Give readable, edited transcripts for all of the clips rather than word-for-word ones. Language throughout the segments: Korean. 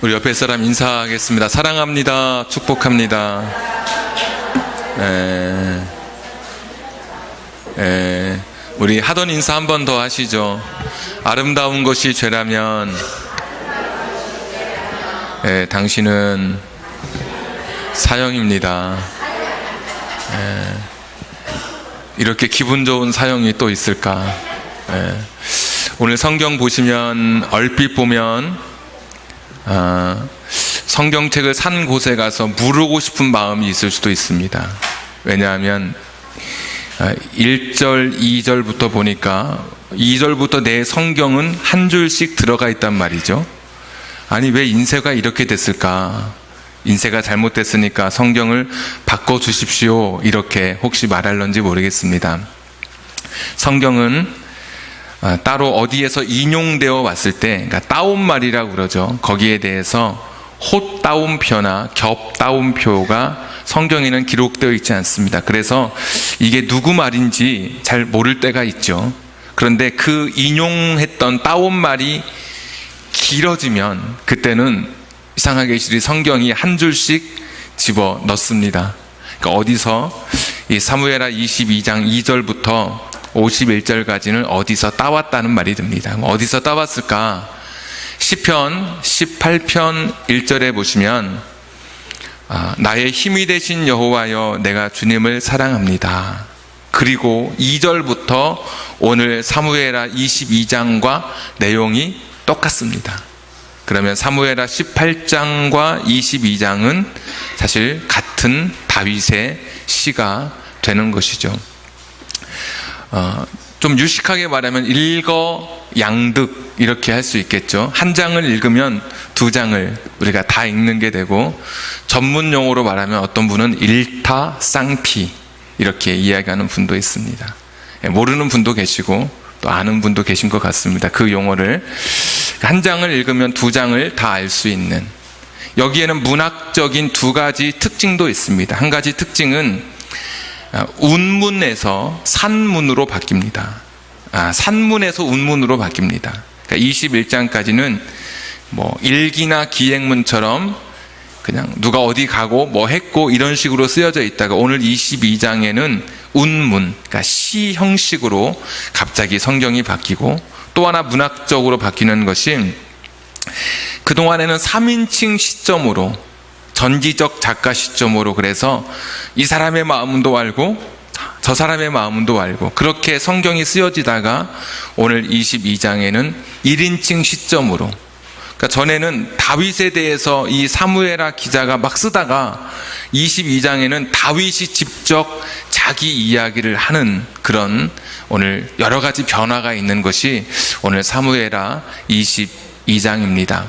우리 옆에 사람 인사하겠습니다. 사랑합니다. 축복합니다. 우리 하던 인사 한 번 더 하시죠. 아름다운 것이 죄라면 당신은 사형입니다. 이렇게 기분 좋은 사형이 또 있을까? 오늘 성경 보시면 얼핏 보면 성경책을 산 곳에 가서 물르고 싶은 마음이 있을 수도 있습니다. 왜냐하면 1절, 2절부터 보니까 2절부터 내 성경은 한 줄씩 들어가 있단 말이죠. 아니 왜 인쇄가 이렇게 됐을까? 인쇄가 잘못됐으니까 성경을 바꿔주십시오, 이렇게 혹시 말할런지 모르겠습니다. 성경은 따로 어디에서 인용되어 왔을 때, 그러니까 따옴말이라고 그러죠. 거기에 대해서 헛따옴표나 겹따옴표가 성경에는 기록되어 있지 않습니다. 그래서 이게 누구 말인지 잘 모를 때가 있죠. 그런데 그 인용했던 따옴말이 길어지면 그때는 이상하게 성경이 한 줄씩 집어 넣습니다. 그러니까 어디서 이 사무엘하 22장 2절부터 51절까지는 어디서 따왔다는 말이 듭니다. 어디서 따왔을까? 시편 18편 1절에 보시면 나의 힘이 되신 여호와여, 내가 주님을 사랑합니다. 그리고 2절부터 오늘 사무엘하 22장과 내용이 똑같습니다. 그러면 사무엘하 18장과 22장은 사실 같은 다윗의 시가 되는 것이죠. 좀 유식하게 말하면 일거양득 이렇게 할 수 있겠죠. 한 장을 읽으면 두 장을 우리가 다 읽는 게 되고, 전문 용어로 말하면 어떤 분은 일타쌍피 이렇게 이야기하는 분도 있습니다. 모르는 분도 계시고 또 아는 분도 계신 것 같습니다. 그 용어를 한 장을 읽으면 두 장을 다 알 수 있는, 여기에는 문학적인 두 가지 특징도 있습니다. 한 가지 특징은 운문에서 산문으로 바뀝니다. 산문에서 운문으로 바뀝니다. 그러니까 21장까지는 뭐 일기나 기행문처럼 그냥 누가 어디 가고 뭐 했고 이런 식으로 쓰여져 있다가, 오늘 22장에는 운문, 그러니까 시 형식으로 갑자기 성경이 바뀌고, 또 하나 문학적으로 바뀌는 것이, 그동안에는 3인칭 시점으로, 전지적 작가 시점으로, 그래서 이 사람의 마음도 알고 저 사람의 마음도 알고 그렇게 성경이 쓰여지다가 오늘 22장에는 1인칭 시점으로, 그러니까 전에는 다윗에 대해서 이 사무엘하 기자가 막 쓰다가 22장에는 다윗이 직접 자기 이야기를 하는 그런 오늘 여러 가지 변화가 있는 것이 오늘 사무엘하 22장입니다.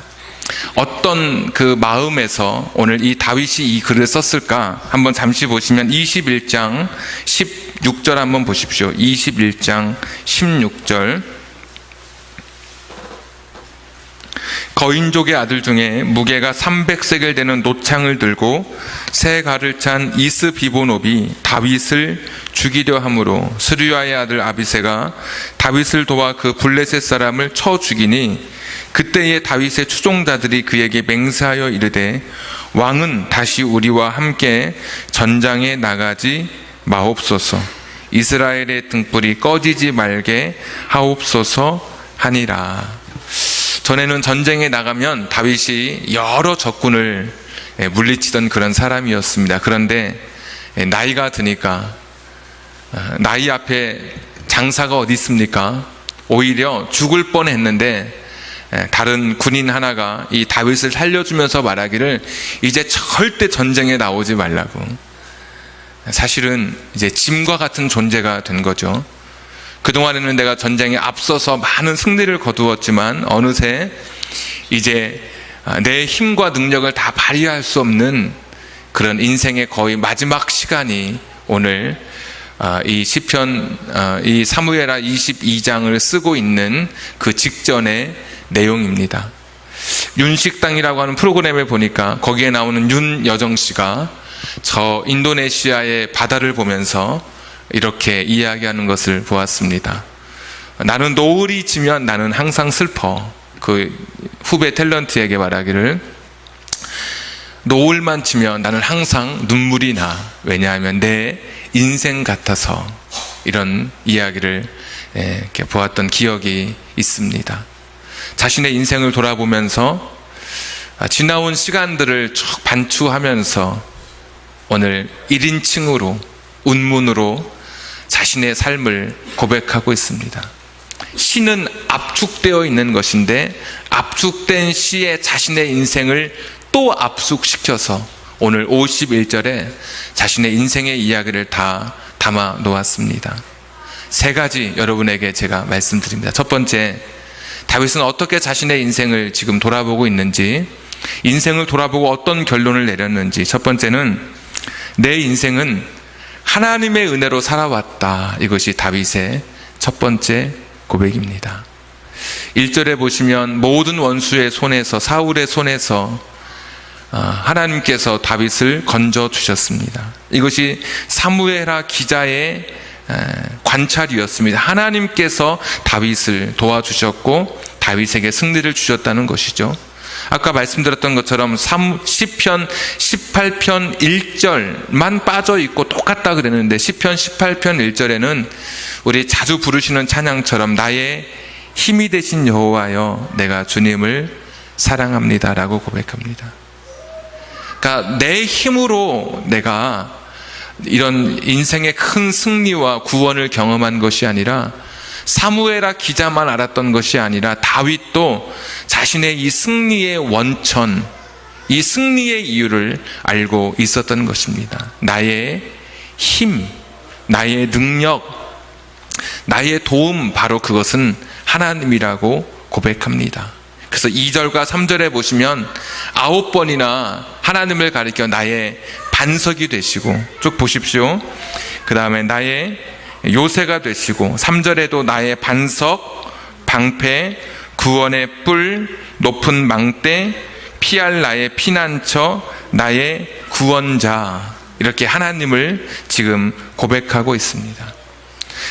어떤 그 마음에서 오늘 이 다윗이 이 글을 썼을까 한번 잠시 보시면 21장 16절 한번 보십시오. 21장 16절. 거인족의 아들 중에 무게가 300세겔 되는 노창을 들고 새 갈을 찬 이스비보노비 다윗을 죽이려 함으로 스루야의 아들 아비새가 다윗을 도와 그 블레셋 사람을 쳐 죽이니, 그때에 다윗의 추종자들이 그에게 맹세하여 이르되, 왕은 다시 우리와 함께 전장에 나가지 마옵소서, 이스라엘의 등불이 꺼지지 말게 하옵소서 하니라. 전에는 전쟁에 나가면 다윗이 여러 적군을 물리치던 그런 사람이었습니다. 그런데 나이가 드니까, 나이 앞에 장사가 어디 있습니까? 오히려 죽을 뻔했는데 다른 군인 하나가 이 다윗을 살려주면서 말하기를, 이제 절대 전쟁에 나오지 말라고. 사실은 이제 짐과 같은 존재가 된 거죠. 그동안에는 내가 전쟁에 앞서서 많은 승리를 거두었지만 어느새 이제 내 힘과 능력을 다 발휘할 수 없는 그런 인생의 거의 마지막 시간이 오늘 이 시편, 이 사무엘하 22장을 쓰고 있는 그 직전의 내용입니다. 윤식당이라고 하는 프로그램에 보니까 거기에 나오는 윤여정 씨가 저 인도네시아의 바다를 보면서 이렇게 이야기하는 것을 보았습니다. 나는 노을이 지면 나는 항상 슬퍼. 그 후배 탤런트에게 말하기를, 노을만 치면 나는 항상 눈물이 나. 왜냐하면 내 인생 같아서. 이런 이야기를 이렇게 보았던 기억이 있습니다. 자신의 인생을 돌아보면서 지나온 시간들을 쭉 반추하면서 오늘 1인칭으로 운문으로 자신의 삶을 고백하고 있습니다. 시는 압축되어 있는 것인데 압축된 시에 자신의 인생을 또 압축시켜서 오늘 51절에 자신의 인생의 이야기를 다 담아 놓았습니다. 세 가지 여러분에게 제가 말씀드립니다. 첫 번째, 다윗은 어떻게 자신의 인생을 지금 돌아보고 있는지, 인생을 돌아보고 어떤 결론을 내렸는지. 첫 번째는 내 인생은 하나님의 은혜로 살아왔다. 이것이 다윗의 첫 번째 고백입니다. 1절에 보시면 모든 원수의 손에서, 사울의 손에서 하나님께서 다윗을 건져주셨습니다. 이것이 사무엘하 기자의 관찰이었습니다. 하나님께서 다윗을 도와주셨고 다윗에게 승리를 주셨다는 것이죠. 아까 말씀드렸던 것처럼 시편 18편 1절만 빠져있고 똑같다 그랬는데 시편 18편 1절에는 우리 자주 부르시는 찬양처럼 나의 힘이 되신 여호와여 내가 주님을 사랑합니다 라고 고백합니다. 그러니까 내 힘으로 내가 이런 인생의 큰 승리와 구원을 경험한 것이 아니라 사무엘하 기자만 알았던 것이 아니라 다윗도 자신의 이 승리의 원천, 이 승리의 이유를 알고 있었던 것입니다. 나의 힘, 나의 능력, 나의 도움, 바로 그것은 하나님이라고 고백합니다. 그래서 2절과 3절에 보시면 9번이나 하나님을 가리켜 나의 반석이 되시고, 쭉 보십시오. 그 다음에 나의 요새가 되시고, 3절에도 나의 반석, 방패, 구원의 뿔, 높은 망대, 피할 나의 피난처, 나의 구원자, 이렇게 하나님을 지금 고백하고 있습니다.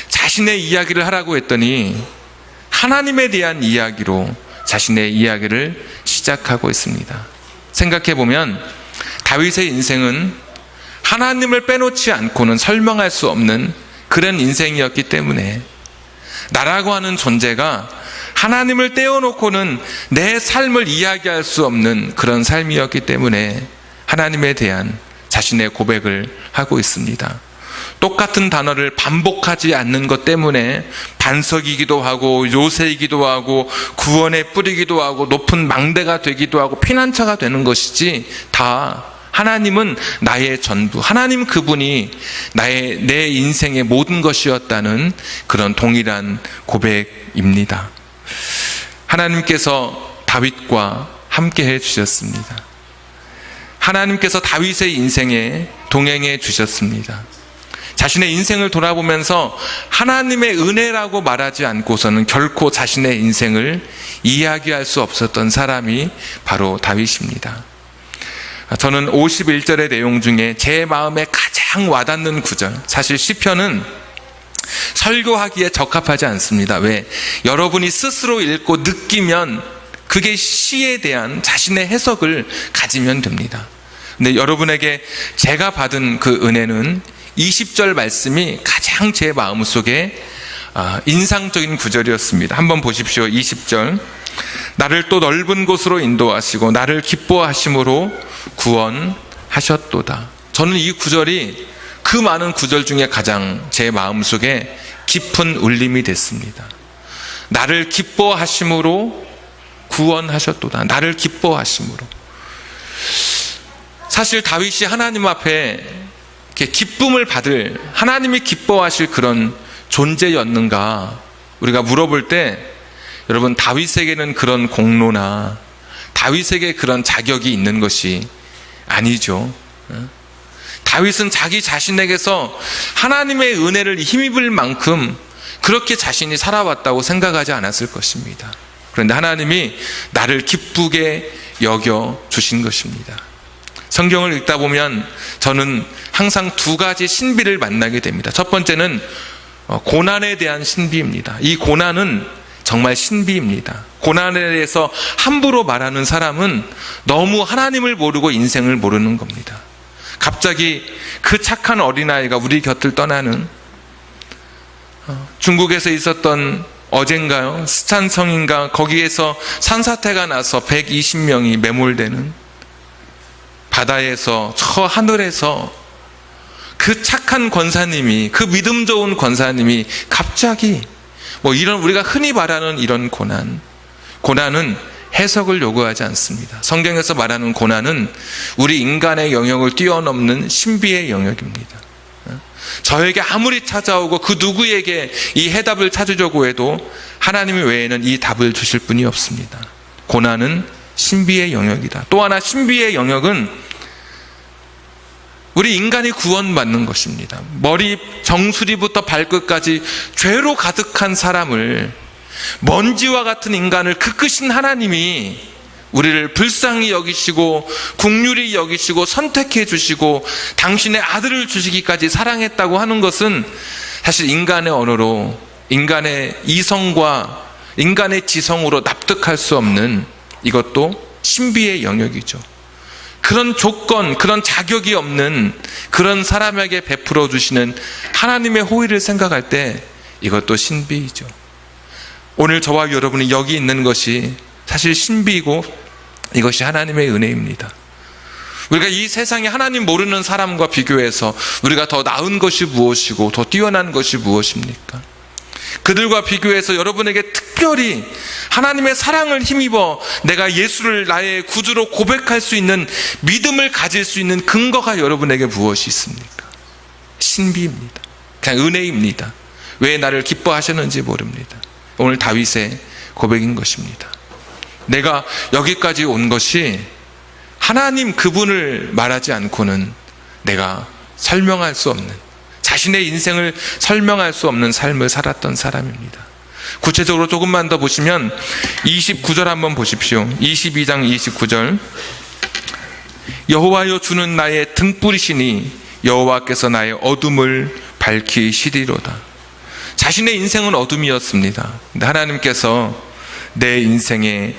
자신의 이야기를 하라고 했더니 하나님에 대한 이야기로 자신의 이야기를 시작하고 있습니다. 생각해보면 다윗의 인생은 하나님을 빼놓지 않고는 설명할 수 없는 그런 인생이었기 때문에, 나라고 하는 존재가 하나님을 떼어놓고는 내 삶을 이야기할 수 없는 그런 삶이었기 때문에 하나님에 대한 자신의 고백을 하고 있습니다. 똑같은 단어를 반복하지 않는 것 때문에 반석이기도 하고 요새이기도 하고 구원의 뿌리기도 하고 높은 망대가 되기도 하고 피난처가 되는 것이지, 다 하나님은 나의 전부, 하나님 그분이 내 인생의 모든 것이었다는 그런 동일한 고백입니다. 하나님께서 다윗과 함께 해 주셨습니다. 하나님께서 다윗의 인생에 동행해 주셨습니다. 자신의 인생을 돌아보면서 하나님의 은혜라고 말하지 않고서는 결코 자신의 인생을 이야기할 수 없었던 사람이 바로 다윗입니다. 저는 51절의 내용 중에 제 마음에 가장 와닿는 구절, 사실 시편은 설교하기에 적합하지 않습니다. 왜? 여러분이 스스로 읽고 느끼면 그게 시에 대한 자신의 해석을 가지면 됩니다. 근데 여러분에게 제가 받은 그 은혜는 20절 말씀이 가장 제 마음속에 인상적인 구절이었습니다. 한번 보십시오. 20절. 나를 또 넓은 곳으로 인도하시고 나를 기뻐하심으로 구원하셨도다. 저는 이 구절이 그 많은 구절 중에 가장 제 마음속에 깊은 울림이 됐습니다. 나를 기뻐하심으로 구원하셨도다. 나를 기뻐하심으로. 사실 다윗이 하나님 앞에 기쁨을 받을, 하나님이 기뻐하실 그런 존재였는가 우리가 물어볼 때, 여러분, 다윗에게는 그런 공로나 다윗에게 그런 자격이 있는 것이 아니죠. 다윗은 자기 자신에게서 하나님의 은혜를 힘입을 만큼 그렇게 자신이 살아왔다고 생각하지 않았을 것입니다. 그런데 하나님이 나를 기쁘게 여겨 주신 것입니다. 성경을 읽다 보면 저는 항상 두 가지 신비를 만나게 됩니다. 첫 번째는 고난에 대한 신비입니다. 이 고난은 정말 신비입니다. 고난에 대해서 함부로 말하는 사람은 너무 하나님을 모르고 인생을 모르는 겁니다. 갑자기 그 착한 어린아이가 우리 곁을 떠나는, 중국에서 있었던 어젠가요? 스촨성인가? 거기에서 산사태가 나서 120명이 매몰되는, 바다에서 저 하늘에서 그 착한 권사님이, 그 믿음 좋은 권사님이 갑자기 이런 우리가 흔히 말하는 이런 고난은 해석을 요구하지 않습니다. 성경에서 말하는 고난은 우리 인간의 영역을 뛰어넘는 신비의 영역입니다. 저에게 아무리 찾아오고 그 누구에게 이 해답을 찾으려고 해도 하나님 외에는 이 답을 주실 분이 없습니다. 고난은 신비의 영역이다. 또 하나 신비의 영역은 우리 인간이 구원받는 것입니다. 머리 정수리부터 발끝까지 죄로 가득한 사람을, 먼지와 같은 인간을 그 크신 하나님이 우리를 불쌍히 여기시고 긍휼히 여기시고 선택해 주시고 당신의 아들을 주시기까지 사랑했다고 하는 것은 사실 인간의 언어로, 인간의 이성과 인간의 지성으로 납득할 수 없는, 이것도 신비의 영역이죠. 그런 조건, 그런 자격이 없는 그런 사람에게 베풀어 주시는 하나님의 호의를 생각할 때 이것도 신비이죠. 오늘 저와 여러분이 여기 있는 것이 사실 신비이고 이것이 하나님의 은혜입니다. 우리가 이 세상에 하나님 모르는 사람과 비교해서 우리가 더 나은 것이 무엇이고 더 뛰어난 것이 무엇입니까? 그들과 비교해서 여러분에게 특별히 하나님의 사랑을 힘입어 내가 예수를 나의 구주로 고백할 수 있는 믿음을 가질 수 있는 근거가 여러분에게 무엇이 있습니까? 신비입니다. 그냥 은혜입니다. 왜 나를 기뻐하셨는지 모릅니다. 오늘 다윗의 고백인 것입니다. 내가 여기까지 온 것이 하나님 그분을 말하지 않고는 내가 설명할 수 없는, 자신의 인생을 설명할 수 없는 삶을 살았던 사람입니다. 구체적으로 조금만 더 보시면 29절 한번 보십시오. 22장 29절. 여호와여 주는 나의 등불이시니 여호와께서 나의 어둠을 밝히시리로다. 자신의 인생은 어둠이었습니다. 근데 하나님께서 내 인생에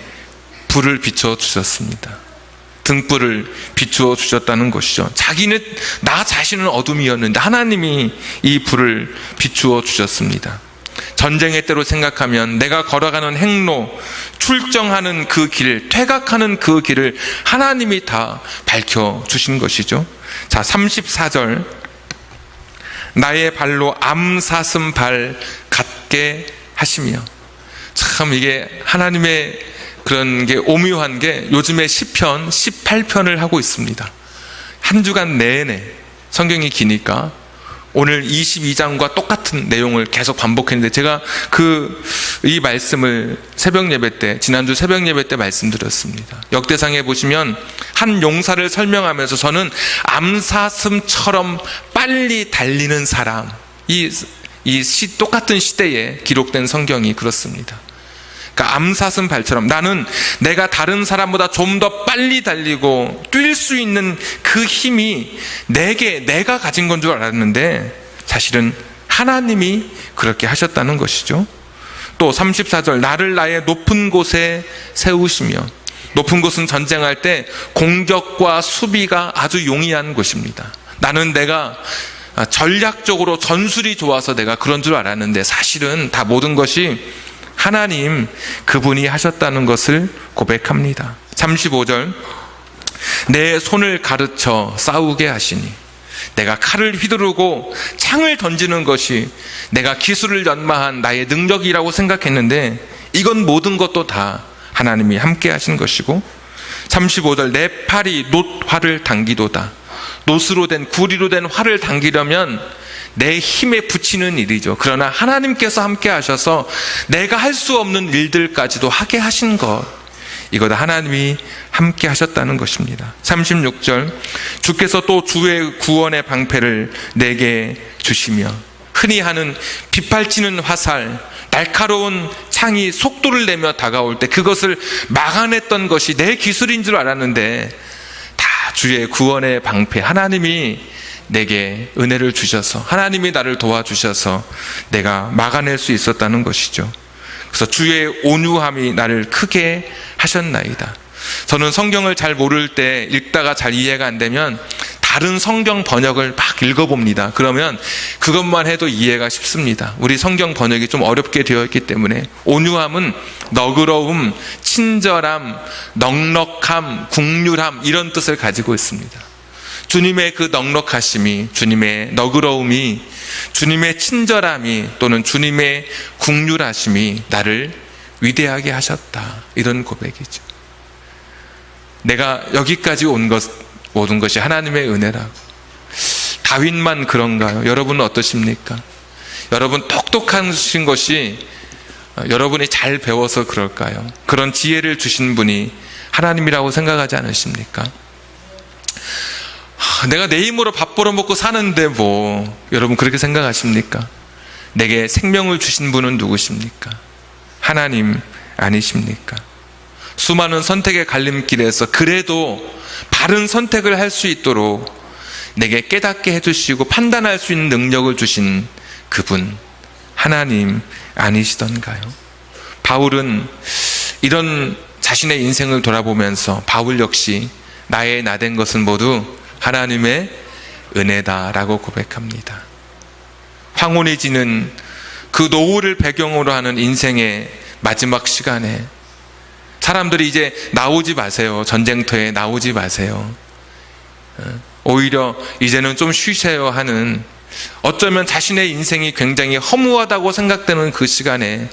불을 비춰 주셨습니다. 등불을 비추어 주셨다는 것이죠. 자기는, 나 자신은 어둠이었는데 하나님이 이 불을 비추어 주셨습니다. 전쟁의 때로 생각하면 내가 걸어가는 행로, 출정하는 그 길, 퇴각하는 그 길을 하나님이 다 밝혀주신 것이죠. 자, 34절. 나의 발로 암사슴 발 같게 하시며. 참 이게 하나님의 그런 게 오묘한 게, 요즘에 시편 18편을 하고 있습니다. 한 주간 내내 성경이 기니까 오늘 22장과 똑같은 내용을 계속 반복했는데, 제가 이 말씀을 새벽 예배 때, 지난주 새벽 예배 때 말씀드렸습니다. 역대상에 보시면 한 용사를 설명하면서 저는 암사슴처럼 빨리 달리는 사람, 똑같은 시대에 기록된 성경이 그렇습니다. 그러니까 암사슴 발처럼 나는 내가 다른 사람보다 좀 더 빨리 달리고 뛸 수 있는 그 힘이 내가 가진 건 줄 알았는데 사실은 하나님이 그렇게 하셨다는 것이죠. 또 34절. 나를 나의 높은 곳에 세우시며. 높은 곳은 전쟁할 때 공격과 수비가 아주 용이한 곳입니다. 나는 내가 전략적으로 전술이 좋아서 내가 그런 줄 알았는데 사실은 다 모든 것이 하나님 그분이 하셨다는 것을 고백합니다. 35절. 내 손을 가르쳐 싸우게 하시니. 내가 칼을 휘두르고 창을 던지는 것이 내가 기술을 연마한 나의 능력이라고 생각했는데 이건 모든 것도 다 하나님이 함께 하신 것이고. 35절. 내 팔이 놋활을 당기도다. 놋으로 된, 구리로 된 활을 당기려면 내 힘에 붙이는 일이죠. 그러나 하나님께서 함께 하셔서 내가 할 수 없는 일들까지도 하게 하신 것, 이거다 하나님이 함께 하셨다는 것입니다. 36절. 주께서 또 주의 구원의 방패를 내게 주시며. 흔히 하는 빗발치는 화살, 날카로운 창이 속도를 내며 다가올 때 그것을 막아냈던 것이 내 기술인 줄 알았는데 다 주의 구원의 방패, 하나님이 내게 은혜를 주셔서, 하나님이 나를 도와주셔서 내가 막아낼 수 있었다는 것이죠. 그래서 주의 온유함이 나를 크게 하셨나이다. 저는 성경을 잘 모를 때 읽다가 잘 이해가 안 되면 다른 성경 번역을 막 읽어봅니다. 그러면 그것만 해도 이해가 쉽습니다. 우리 성경 번역이 좀 어렵게 되어 있기 때문에 온유함은 너그러움, 친절함, 넉넉함, 국률함 이런 뜻을 가지고 있습니다. 주님의 그 넉넉하심이, 주님의 너그러움이, 주님의 친절함이 또는 주님의 국률하심이 나를 위대하게 하셨다. 이런 고백이죠. 내가 여기까지 온 모든 것이 하나님의 은혜라고. 다윗만 그런가요? 여러분은 어떠십니까? 여러분 똑똑하신 것이 여러분이 잘 배워서 그럴까요? 그런 지혜를 주신 분이 하나님이라고 생각하지 않으십니까? 내가 내 힘으로 밥 벌어먹고 사는데 여러분 그렇게 생각하십니까? 내게 생명을 주신 분은 누구십니까? 하나님 아니십니까? 수많은 선택의 갈림길에서 그래도 바른 선택을 할 수 있도록 내게 깨닫게 해주시고 판단할 수 있는 능력을 주신 그분 하나님 아니시던가요? 바울은 이런 자신의 인생을 돌아보면서 바울 역시 나의 나된 것은 모두 하나님의 은혜다라고 고백합니다. 황혼이 지는 그 노후를 배경으로 하는 인생의 마지막 시간에 사람들이 이제 나오지 마세요. 전쟁터에 나오지 마세요. 오히려 이제는 좀 쉬세요 하는, 어쩌면 자신의 인생이 굉장히 허무하다고 생각되는 그 시간에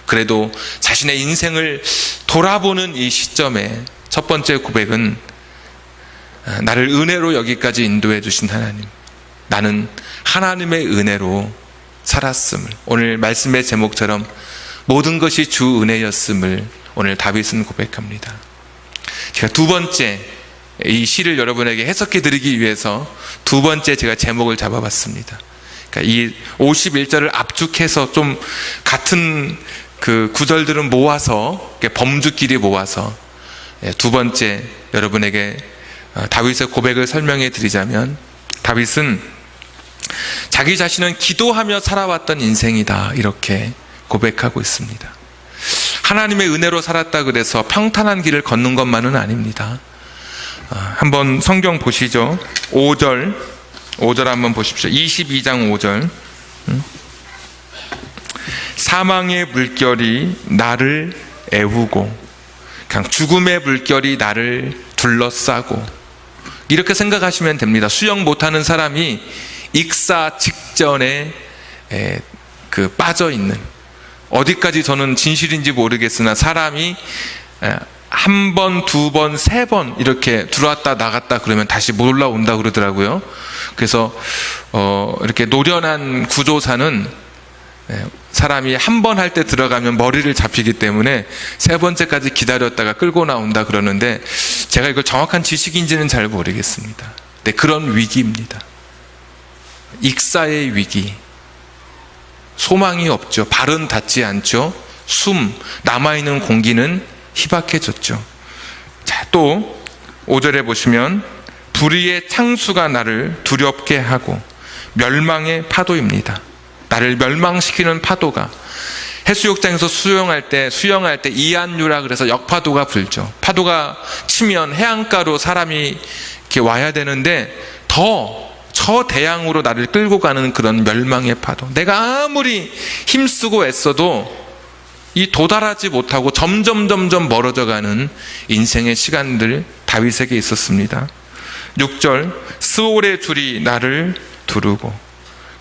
그래도 자신의 인생을 돌아보는 이 시점에 첫 번째 고백은 나를 은혜로 여기까지 인도해 주신 하나님, 나는 하나님의 은혜로 살았음을, 오늘 말씀의 제목처럼 모든 것이 주 은혜였음을 오늘 다윗은 고백합니다. 제가 두 번째 이 시를 여러분에게 해석해 드리기 위해서 두 번째 제가 제목을 잡아봤습니다. 그러니까 이 51절을 압축해서 좀 같은 그 구절들은 모아서 범주끼리 모아서 두 번째 여러분에게 다윗의 고백을 설명해 드리자면, 다윗은 자기 자신은 기도하며 살아왔던 인생이다 이렇게 고백하고 있습니다. 하나님의 은혜로 살았다 그래서 평탄한 길을 걷는 것만은 아닙니다. 한번 성경 보시죠. 5절 한번 보십시오. 22장 5절. 사망의 물결이 나를 애우고 그냥 죽음의 물결이 나를 둘러싸고, 이렇게 생각하시면 됩니다. 수영 못하는 사람이 익사 직전에 빠져 있는, 어디까지 저는 진실인지 모르겠으나 사람이 한 번, 두 번, 세 번 이렇게 들어왔다 나갔다 그러면 다시 못 올라온다 그러더라고요. 그래서 이렇게 노련한 구조사는 사람이 한 번 할 때 들어가면 머리를 잡히기 때문에 세 번째까지 기다렸다가 끌고 나온다 그러는데, 제가 이거 정확한 지식인지는 잘 모르겠습니다. 네, 그런 위기입니다. 익사의 위기. 소망이 없죠. 발은 닿지 않죠. 남아있는 공기는 희박해졌죠. 자, 또 5절에 보시면 불의의 창수가 나를 두렵게 하고, 멸망의 파도입니다. 나를 멸망시키는 파도가, 해수욕장에서 수영할 때 이안류라 그래서 역파도가 불죠. 파도가 치면 해안가로 사람이 이렇게 와야 되는데 더 저대양으로 나를 끌고 가는 그런 멸망의 파도. 내가 아무리 힘쓰고 애써도 이 도달하지 못하고 점점 멀어져 가는 인생의 시간들 다윗에게 있었습니다. 6절, 스올의 줄이 나를 두르고,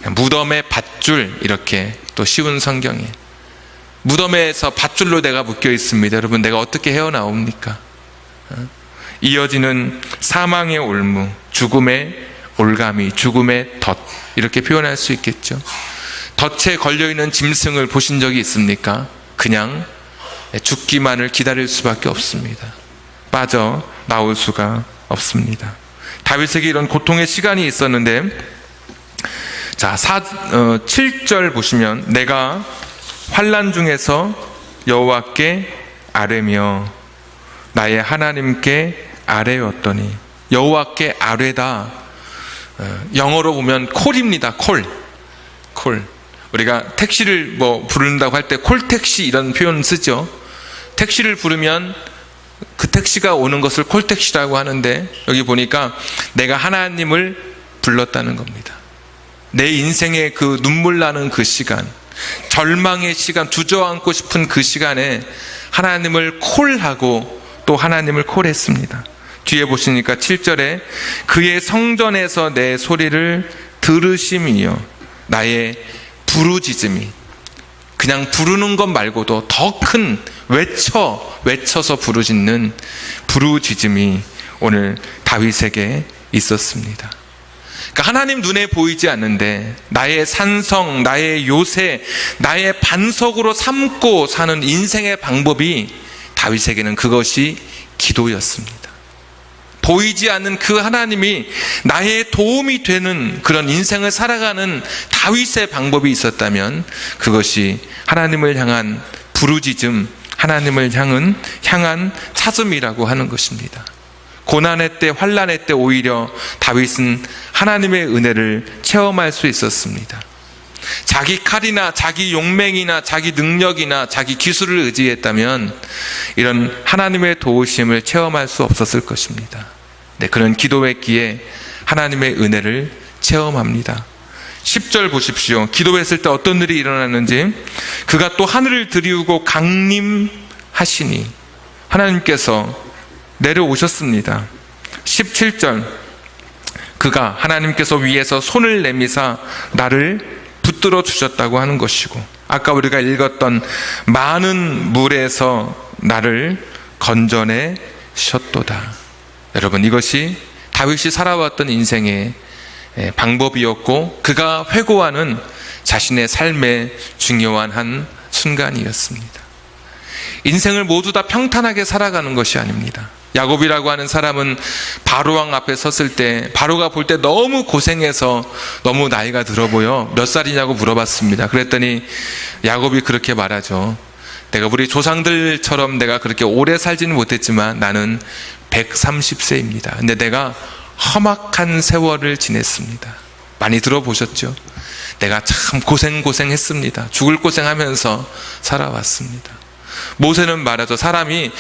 무덤의 밧줄, 이렇게 또 쉬운 성경에 무덤에서 밧줄로 내가 묶여 있습니다. 여러분, 내가 어떻게 헤어나옵니까? 이어지는 사망의 올무, 죽음의 올가미, 죽음의 덫, 이렇게 표현할 수 있겠죠. 덫에 걸려있는 짐승을 보신 적이 있습니까? 그냥 죽기만을 기다릴 수밖에 없습니다. 빠져나올 수가 없습니다. 다윗에게 이런 고통의 시간이 있었는데, 자, 7절 보시면 내가 환난 중에서 여호와께 아뢰며 나의 하나님께 아뢰었더니, 여호와께 아뢰다, 영어로 보면 콜입니다. 콜. 우리가 택시를 부른다고 할 때 콜택시 이런 표현 쓰죠. 택시를 부르면 그 택시가 오는 것을 콜택시라고 하는데, 여기 보니까 내가 하나님을 불렀다는 겁니다. 내 인생의 그 눈물 나는 그 시간, 절망의 시간, 주저앉고 싶은 그 시간에 하나님을 콜하고 또 하나님을 콜했습니다. 뒤에 보시니까 7절에 그의 성전에서 내 소리를 들으심이요, 나의 부르짖음이, 그냥 부르는 것 말고도 더 큰 외쳐서 부르짖는 부르짖음이 오늘 다윗에게 있었습니다. 그러니까 하나님 눈에 보이지 않는데 나의 산성, 나의 요새, 나의 반석으로 삼고 사는 인생의 방법이 다윗에게는 그것이 기도였습니다. 보이지 않는 그 하나님이 나의 도움이 되는 그런 인생을 살아가는 다윗의 방법이 있었다면 그것이 하나님을 향한 부르짖음, 하나님을 향한 찾음이라고 하는 것입니다. 고난의 때, 환난의 때 오히려 다윗은 하나님의 은혜를 체험할 수 있었습니다. 자기 칼이나 자기 용맹이나 자기 능력이나 자기 기술을 의지했다면 이런 하나님의 도우심을 체험할 수 없었을 것입니다. 네, 그런 기도했기에 하나님의 은혜를 체험합니다. 10절 보십시오. 기도했을 때 어떤 일이 일어났는지. 그가 또 하늘을 들이우고 강림하시니, 하나님께서 내려오셨습니다. 17절, 그가 하나님께서 위에서 손을 내미사 나를 붙들어 주셨다고 하는 것이고, 아까 우리가 읽었던 많은 물에서 나를 건져내 셨도다. 여러분, 이것이 다윗이 살아왔던 인생의 방법이었고 그가 회고하는 자신의 삶의 중요한 한 순간이었습니다. 인생을 모두 다 평탄하게 살아가는 것이 아닙니다. 야곱이라고 하는 사람은 바로왕 앞에 섰을 때 바로가 볼 때 너무 고생해서 너무 나이가 들어 보여 몇 살이냐고 물어봤습니다. 그랬더니 야곱이 그렇게 말하죠. 내가 우리 조상들처럼 내가 그렇게 오래 살지는 못했지만 나는 130세입니다. 근데 내가 험악한 세월을 지냈습니다. 많이 들어보셨죠? 내가 참 고생했습니다. 죽을 고생하면서 살아왔습니다. 모세는 말하죠. 사람이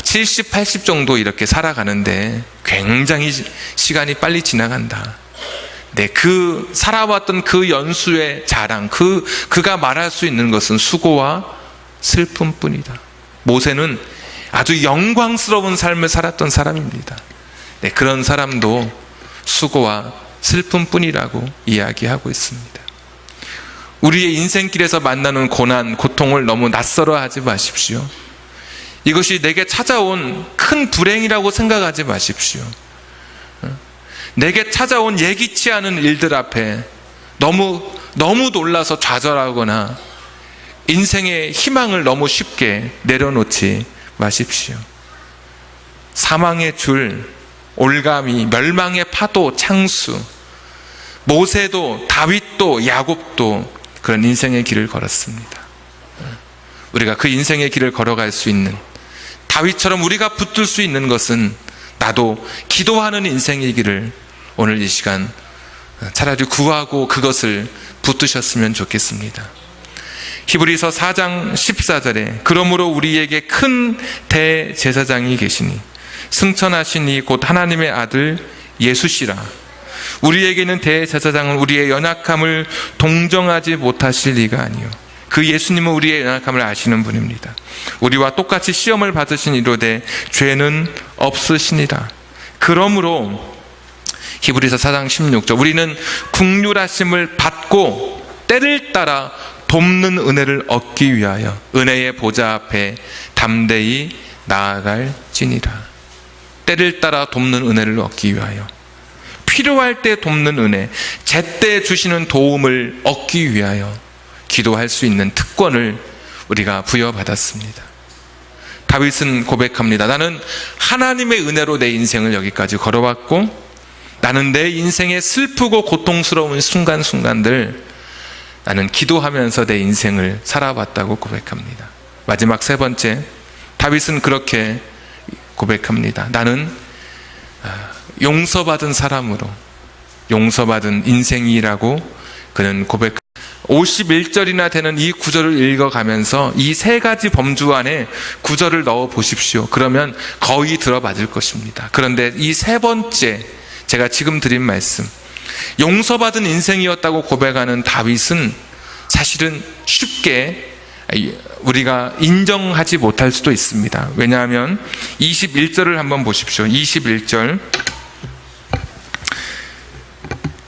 70, 80 정도 이렇게 살아가는데 굉장히 시간이 빨리 지나간다. 네, 그 살아왔던 그 연수의 자랑, 그가 말할 수 있는 것은 수고와 슬픔뿐이다. 모세는 아주 영광스러운 삶을 살았던 사람입니다. 네, 그런 사람도 수고와 슬픔뿐이라고 이야기하고 있습니다. 우리의 인생길에서 만나는 고난, 고통을 너무 낯설어 하지 마십시오. 이것이 내게 찾아온 큰 불행이라고 생각하지 마십시오. 내게 찾아온 예기치 않은 일들 앞에 너무 놀라서 좌절하거나 인생의 희망을 너무 쉽게 내려놓지 마십시오. 사망의 줄, 올가미, 멸망의 파도, 창수, 모세도 다윗도 야곱도 그런 인생의 길을 걸었습니다. 우리가 그 인생의 길을 걸어갈 수 있는, 다윗처럼 우리가 붙들 수 있는 것은 나도 기도하는 인생의 길을 오늘 이 시간 차라리 구하고 그것을 붙드셨으면 좋겠습니다. 히브리서 4장 14절에 그러므로 우리에게 큰 대제사장이 계시니 승천하신 이 곧 하나님의 아들 예수시라. 우리에게는 대제사장은 우리의 연약함을 동정하지 못하실 리가 아니요 그 예수님은 우리의 연약함을 아시는 분입니다. 우리와 똑같이 시험을 받으신 이로되 죄는 없으시니라. 그러므로 히브리서 4장 16절 우리는 긍휼하심을 받고 때를 따라 돕는 은혜를 얻기 위하여 은혜의 보좌 앞에 담대히 나아갈지니라. 때를 따라 돕는 은혜를 얻기 위하여, 필요할 때 돕는 은혜, 제때 주시는 도움을 얻기 위하여 기도할 수 있는 특권을 우리가 부여받았습니다. 다윗은 고백합니다. 나는 하나님의 은혜로 내 인생을 여기까지 걸어왔고 나는 내 인생의 슬프고 고통스러운 순간순간들 나는 기도하면서 내 인생을 살아왔다고 고백합니다. 마지막 세 번째, 다윗은 그렇게 고백합니다. 나는 용서받은 사람으로 용서받은 인생이라고 그는 고백. 51절이나 되는 이 구절을 읽어가면서 이 세 가지 범주 안에 구절을 넣어 보십시오. 그러면 거의 들어맞을 것입니다. 그런데 이 세 번째, 제가 지금 드린 말씀, 용서받은 인생이었다고 고백하는 다윗은 사실은 쉽게 우리가 인정하지 못할 수도 있습니다. 왜냐하면 21절을 한번 보십시오. 21절,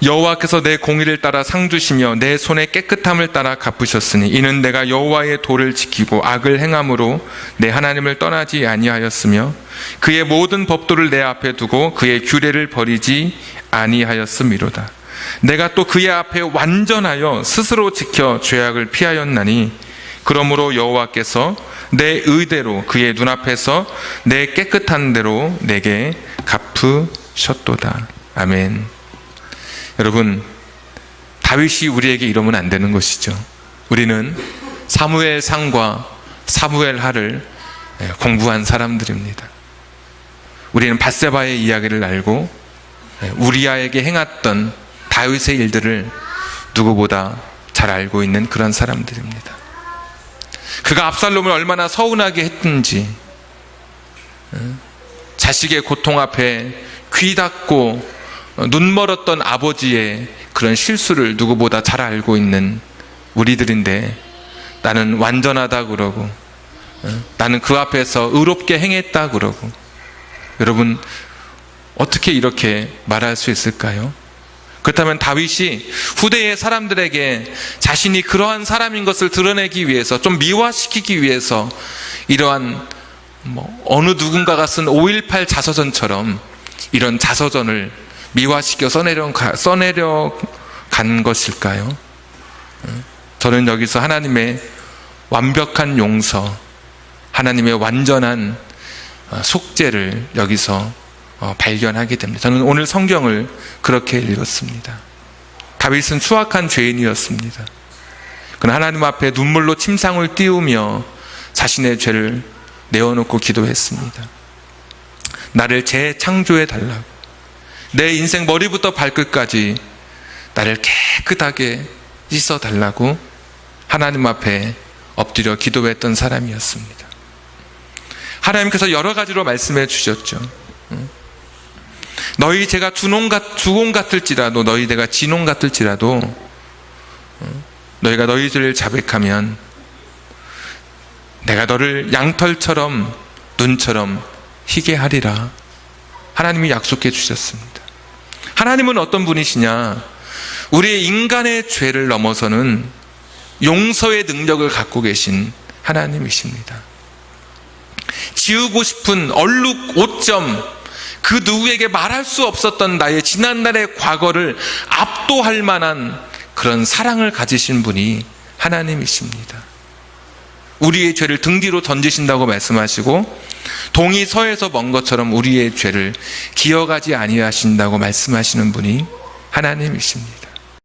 여호와께서 내 공의를 따라 상 주시며 내 손의 깨끗함을 따라 갚으셨으니 이는 내가 여호와의 도를 지키고 악을 행함으로 내 하나님을 떠나지 아니하였으며 그의 모든 법도를 내 앞에 두고 그의 규례를 버리지 아니하였음이로다. 내가 또 그의 앞에 완전하여 스스로 지켜 죄악을 피하였나니 그러므로 여호와께서 내 의대로 그의 눈앞에서 내 깨끗한 대로 내게 갚으셨도다. 아멘. 여러분, 다윗이 우리에게 이러면 안 되는 것이죠. 우리는 사무엘 상과 사무엘 하를 공부한 사람들입니다. 우리는 밧세바의 이야기를 알고 우리아에게 행했던 다윗의 일들을 누구보다 잘 알고 있는 그런 사람들입니다. 그가 압살롬을 얼마나 서운하게 했든지, 자식의 고통 앞에 귀 닫고 눈 멀었던 아버지의 그런 실수를 누구보다 잘 알고 있는 우리들인데, 나는 완전하다 그러고 나는 그 앞에서 의롭게 행했다 그러고, 여러분 어떻게 이렇게 말할 수 있을까요? 그렇다면 다윗이 후대의 사람들에게 자신이 그러한 사람인 것을 드러내기 위해서, 좀 미화시키기 위해서 이러한 어느 누군가가 쓴 5.18 자서전처럼 이런 자서전을 미화시켜 써내려 간 것일까요? 저는 여기서 하나님의 완벽한 용서, 하나님의 완전한 속죄를 여기서 발견하게 됩니다. 저는 오늘 성경을 그렇게 읽었습니다. 다윗은 수악한 죄인이었습니다. 그러나 하나님 앞에 눈물로 침상을 띄우며 자신의 죄를 내어놓고 기도했습니다. 나를 재창조해 달라고, 내 인생 머리부터 발끝까지 나를 깨끗하게 씻어 달라고 하나님 앞에 엎드려 기도했던 사람이었습니다. 하나님께서 여러 가지로 말씀해 주셨죠. 너희 제가 주홍 같을지라도, 너희 내가 진홍 같을지라도 너희가 너희 죄를 자백하면 내가 너를 양털처럼 눈처럼 희게 하리라. 하나님이 약속해 주셨습니다. 하나님은 어떤 분이시냐? 우리의 인간의 죄를 넘어서는 용서의 능력을 갖고 계신 하나님이십니다. 지우고 싶은 얼룩 오점, 그 누구에게 말할 수 없었던 나의 지난날의 과거를 압도할 만한 그런 사랑을 가지신 분이 하나님이십니다. 우리의 죄를 등 뒤로 던지신다고 말씀하시고, 동이 서에서 먼 것처럼 우리의 죄를 기억하지 아니하신다고 말씀하시는 분이 하나님이십니다.